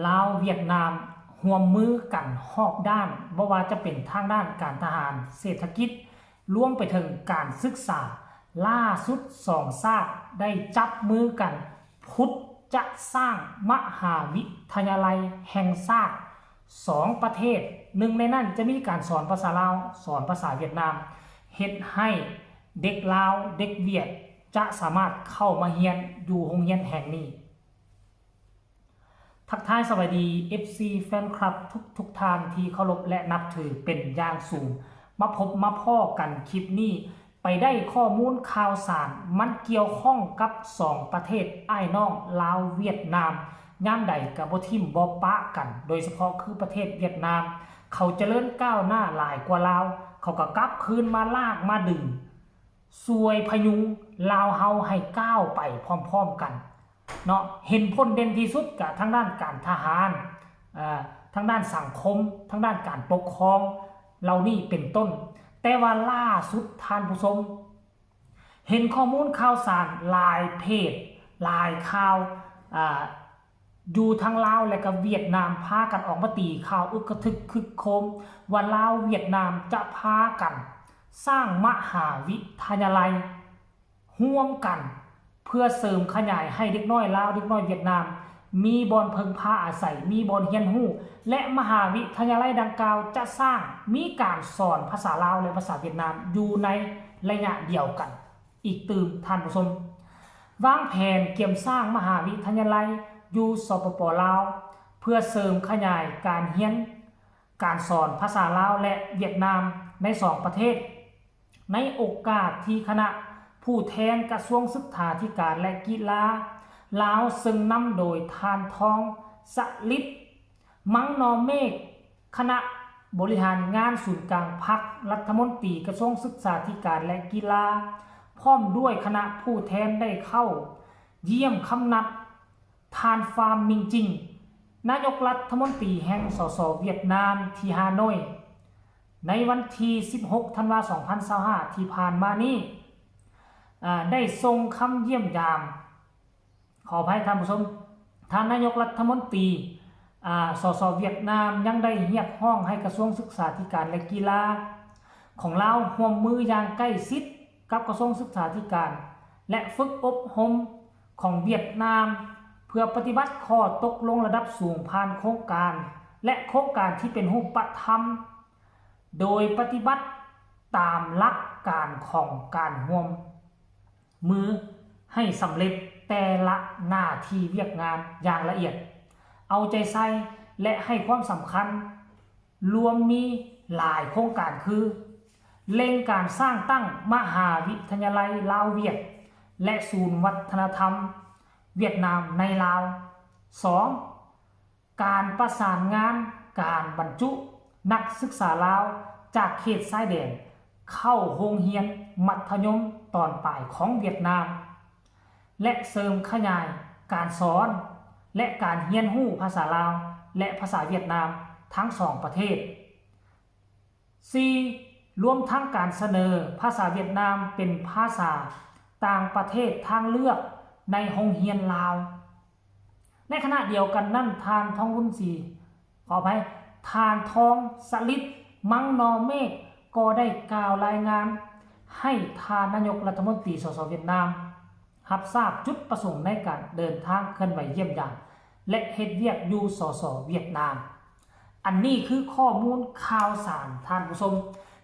ลาวเวียดนามร่วมมือกันรอบด้านบ่ว่าจะเป็นทางด้านการทหารเศรษฐกิจรวมไปถึงการศึกษาล่าสุดสองชาติได้จับมือกันพุทธจะสร้างมหาวิทยาลัยแห่งชาติสองประเทศหนึ่งในนั้นจะมีการสอนภาษาลาวสอนภาษาเวียดนามเฮ็ดให้เด็กลาวเด็กเวียดจะสามารถเข้ามาเรียนอยู่โรงเรียนแห่งนี้ทักทายสวัสดี FC แฟนคลับทุกท่านที่เคารพและนับถือเป็นอย่างสูงมาพบมาพ้อกันคลิปนี้ไปได้ข้อมูลข่าวสารมันเกี่ยวข้องกับ2ประเทศอ้ายน้องลาวเวียดนามย่ามใดกับบ่ทิ่มบ่ปะกันโดยเฉพาะคือประเทศเวียดนามเขาเจริญก้าวหน้าหลายกว่าลาวเขาก็กลับคืนมาลากมาดึงสวยพยุงลาวเฮาให้ก้าวไปพร้อมๆกันเนาะเห็นผลเด่นที่สุดกับทางด้านการทหารทางด้านสังคมทางด้านการปกครองเหล่านี้เป็นต้นแต่ว่าล่าสุดท่านผู้ชมเห็นข้อมูลข่าวสารหลายเพจหลายข่าวอยู่ทางลาวและก็เวียดนามพากันออกมาตีข่าวอึกกระทึกคึกโคมว่าลาวเวียดนามจะพากันสร้างมหาวิทยาลัยร่วมกันเพื่อเสริมขยายให้เด็กน้อยลาวเด็กน้อยเวียดนามมีบอนเพิงพาอาศัยมีบอนเรียนรู้และมหาวิทยาลัยดังกล่าวจะสร้างมีการสอนภาษาลาวและภาษาเวียดนามอยู่ในระยะเดียวกันอีกตื่มท่านผู้ชมวางแผนเกี่ยมสร้างมหาวิทยาลัยอยู่สปป.ลาวเพื่อเสริมขยายการเรียนการสอนภาษาลาวและเวียดนามใน2ประเทศในโอกาสที่คณะผู้แทนกระทรวงศึกษาธิการและกีฬาลาวซึ่งนำโดยทานทองสลิดมังนอเมฆคณะบริหารงานศูนย์กลางพรรครัฐมนตรีกระทรวงศึกษาธิการและกีฬาพร้อมด้วยคณะผู้แทนได้เข้าเยี่ยมคำนับทานฟาร์มมิงจิงนายกรัฐมนตรีแห่งสสเวียดนามที่ฮานอยในวันที่16ธันวาคม2025ที่ผ่านมานี้ได้ทรงคำเยี่ยมยามขออภัยท่านผู้ชมท่านนายกรัฐมนตรีสสเวียดนามยังได้เรียกร้องให้กระทรวงศึกษาธิการและกีฬาของลาวร่วมมืออย่างใกล้ชิดกับกระทรวงศึกษาธิการและฝึกอบรมของเวียดนามเพื่อปฏิบัติข้อตกลงระดับสูงผ่านโครงการและโครงการที่เป็นรูปธรรมโดยปฏิบัติตามหลักการของการร่วมมือให้สำเร็จแต่ละหน้าที่เวียกงานอย่างละเอียดเอาใจใส่และให้ความสำคัญรวมมีหลายโครงการคือเล็งการสร้างตั้งมหาวิทยาลัยลาวเวียดและศูนย์วัฒนธรรมเวียดนามในลาว 2. การประสานงานการบรรจุนักศึกษาลาวจากเขตชายแดนเข้าโรงเรียนมัธยมตอนปลายของเวียดนามและเสริมขยายการสอนและการเรียนรู้ภาษาลาวและภาษาเวียดนามทั้ง2ประเทศ 4. รวมทั้งการเสนอภาษาเวียดนามเป็นภาษาต่างประเทศทางเลือกในโรงเรียนลาวในขณะเดียวกันนั่นทานทองรุ่นสีขออภัยทานทองสลิดมังนอเมฆก็ได้กล่าวรายงานให้ทานนายกรัฐมนตรีสสเวียดนามรับทราบจุดประสงค์ในการเดินทางเคลื่อนไหวเยี่ยมยามและเฮ็ดเวียกอยู่สสเวียดนามอันนี้คือข้อมูลข่าวสารท่านผู้ชม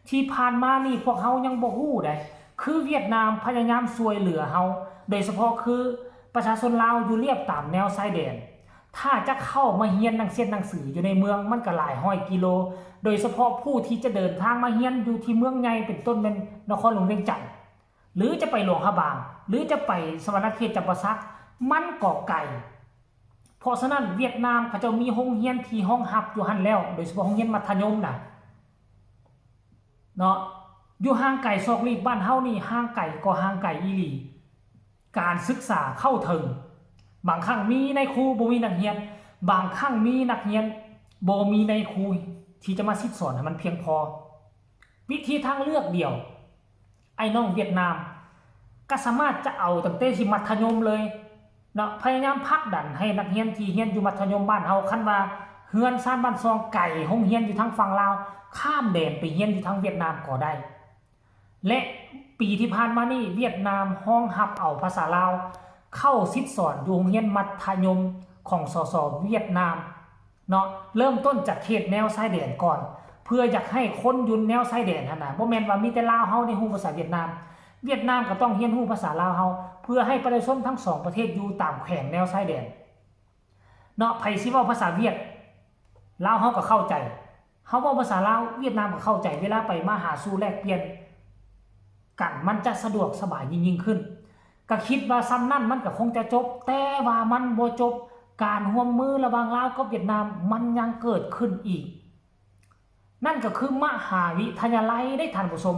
ที่ผ่านมานี่พวกเฮายังบ่ฮู้ได้คือเวียดนามพยายามช่วยเหลือเฮาโดยเฉพาะคือประชาชนลาวอยู่เรียบตามแนวชายแดนถ้าจะเข้ามาเรียนหนังสืออยู่ในเมืองมันก็หลายร้อยกิโลโดยเฉพาะผู้ที่จะเดินทางมาเรียนอยู่ที่เมืองใหญ่เป็นต้นเป็นนครหลวงเวียงจันทน์หรือจะไปหลวงพระบางหรือจะไปสวรรณเขตจำปาสักมันก็ไกลเพราะฉะนั้นเวียดนามเขาจะมีโรงเรียนที่ห้องรับอยู่หั่นแล้วโดยเฉพาะโรงเรียนมัธยมน่ะเนาะอยู่ห่างไกลซอกลีกบ้านเฮานี่ห่างไกลก็ห่างไกลอีหลีการศึกษาเข้าถึงบางครั้งมีในครูบ่มีนักเรียนบางครั้งมีนักเรียนบ่มีในครูที่จะมาซิดสอนให้มันเพียงพอวิธีทางเลือกเดียวไอ้น้องเวียดนามก็สามารถจะเอาตั้งแต่ที่มัธยมเลย เนาะพยายามผลักดันให้นักเรียนที่เรียนอยู่มัธยมบ้านเฮาคันว่าเฮือนซ่านบ้านซองไก่โรงเรียนอยู่ทางฝั่งลาวข้ามแดนไปเรียนอยู่ทางเวียดนามก็ได้และปีที่ผ่านมานี่เวียดนามห้องรับเอาภาษาลาวเข้าศิษย์สอนอยู่โรงเรียนมัธยมของสสเวียดนามเนาะเริ่มต้นจากเขตแนวชายแดนก่อนเพื่ออยากให้คนอยู่แนวชายแดนหั่นน่ะบ่แม่นว่ามีแต่ลาวเฮาได้ฮู้ภาษาเวียดนามเวียดนามก็ต้องเรียนรู้ภาษาลาวเฮาเพื่อให้ประชาชนทั้งสองประเทศอยู่ตามแขวงแนวชายแดนเนาะไผสิเว้าภาษาเวียดลาวเฮาก็เข้าใจเฮาเว้าภาษาลาวเวียดนามก็เข้าใจเวลาไปมาหาสู่แลกเปลี่ยนกันมันจะสะดวกสบายยิ่งขึ้นก็คิดว่าซ้ำนั่นมันก็คงจะจบแต่ว่ามันบ่จบการร่วมมือระหว่างลาวกับเวียดนามมันยังเกิดขึ้นอีกนั่นก็คือมหาวิทยาลัยได้ท่านผู้ชม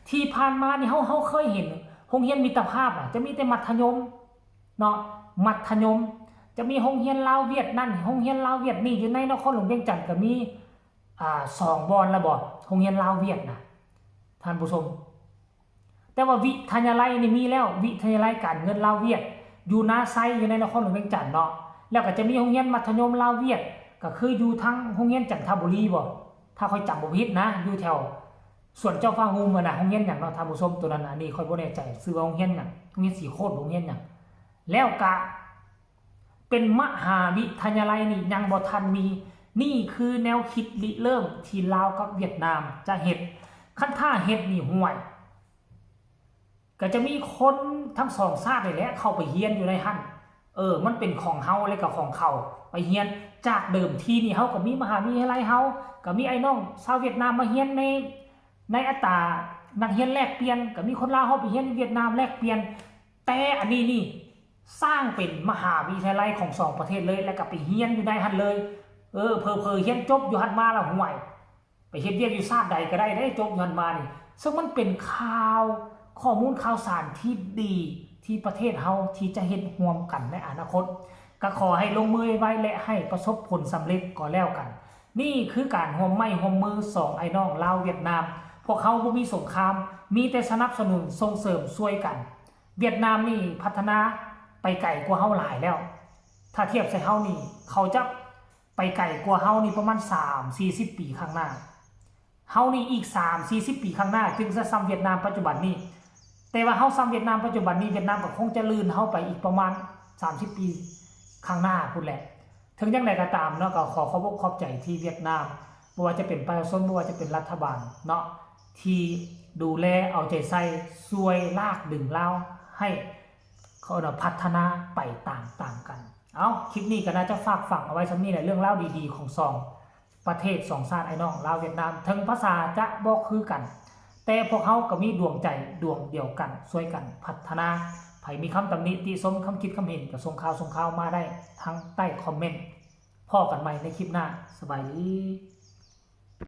ที่ผ่านมานี่เฮาเคยเห็นโรงเรียนมิตรภาพน่ะจะมีแต่มัธยมเนาะมัธยมจะมีโรงเรียนลาวเวียดนั่นโรงเรียนลาวเวียดนี่อยู่ในนครหลวงเวียงจันทน์ก็มี2 บอนละบ่โรงเรียนลาวเวียดน่ะท่านผู้ชมแต่ว่าวิทยาลัยนี่มีแล้ววิทยาลัยการเงินลาวเวียดอยู่นาไซอยู่ในนครหลวงเวียงจันทน์เนาะแล้วก็จะมีโรงเรียนมัธยมลาวเวียดก็คืออยู่ทางโรงเรียนจันทบุรีบ่ถ้าค่อยจำบ่ผิดนะอยู่แถวส่วนเจ้าฟ้างูมันน่ะโรงเรียนหยังเนาะท่านผู้ชมตัวนั้นน่ะนี่ค่อยบ่แน่ใจชื่อว่าโรงเรียนหยังโรงเรียนสีโคตรโรงเรียนหยังแล้วก็เป็นมหาวิทยาลัยนี่ยังบ่ทันมีนี่คือแนวคิดริเริ่มที่ลาวกับเวียดนามจะเฮ็ดคันถ้าเฮ็ดนี่ห่วยก็จะมีคนทั้ง2ชาตินี่แหละเข้าไปเรียนอยู่ในหั่นมันเป็นของเฮาและก็ของเขาไปเรียนจากเดิมทีนี่เฮาก็มีมหาวิทยาลัยเฮาก็มีไอ้น้องชาวเวียดนามมาเรียนในอัตรานักเรียนแลกเปลี่ยนก็มีคนลาวเฮาไปเรียนเวียดนามแลกเปลี่ยนแต่อันนี้นี่สร้างเป็นมหาวิทยาลัยของ2ประเทศเลยแล้วก็ไปเรียนอยู่ในหั่นเลยเผลอๆเรียนจบอยู่หั่นมาแล้วห่วยไปเฮ็ดเวียกอยู่ชาติใดก็ได้จบอยู่หั่นมานี่ซึ่งมันเป็นข่าวข้อมูลข่าวสารที่ดีที่ประเทศเฮาที่จะเฮ็ดร่วมกันในอนาคตก็ขอให้ลงมือไว้และให้ประสบผลสำเร็จก็แล้วกันนี่คือการร่วมไม้ร่วมมือ2ไอ้น้องลาวเวียดนามพวกเขาบ่มีสงครามมีแต่สนับสนุนส่งเสริมช่วยกันเวียดนามนี่พัฒนาไปไกลกว่าเฮาหลายแล้วถ้าเทียบใส่เฮานี่เขาจะไปไกลกว่าเฮานี่ประมาณ 3-40 ปีข้างหน้าเฮานี่อีก 3-40 ปีข้างหน้าจึงจะซ้ำเวียดนามปัจจุบันนี้แต่ว่าเฮาซ้ำเวียดนามปัจจุบันนี้เวียดนามก็คงจะลื่นเฮาไปอีกประมาณ30 ปีข้างหน้าพุ่นแหละถึงอย่างไรก็ตามเนาะก็ขอบคุณขอบใจที่เวียดนามบ่ว่าจะเป็นประชาชนบ่ว่าจะเป็นรัฐบาลเนาะที่ดูแลเอาใจใส่ช่วยลากดึงลาวให้เขาพัฒนาไปต่างกันเอาคลิปนี้ก็น่าจะฝากฝังเอาไว้สำนี้แหละเรื่องเล่าดีๆของ2ประเทศ2ชาติไอ้น้องลาวเวียดนามถึงภาษาจะบ่คือกันแต่พวกเขาก็มีดวงใจดวงเดียวกันช่วยกันพัฒนาใครมีคำตำหนิติชมคำคิดคำเห็นก็ส่งข่าวมาได้ทั้งใต้คอมเมนต์พอกันใหม่ในคลิปหน้าสบายดี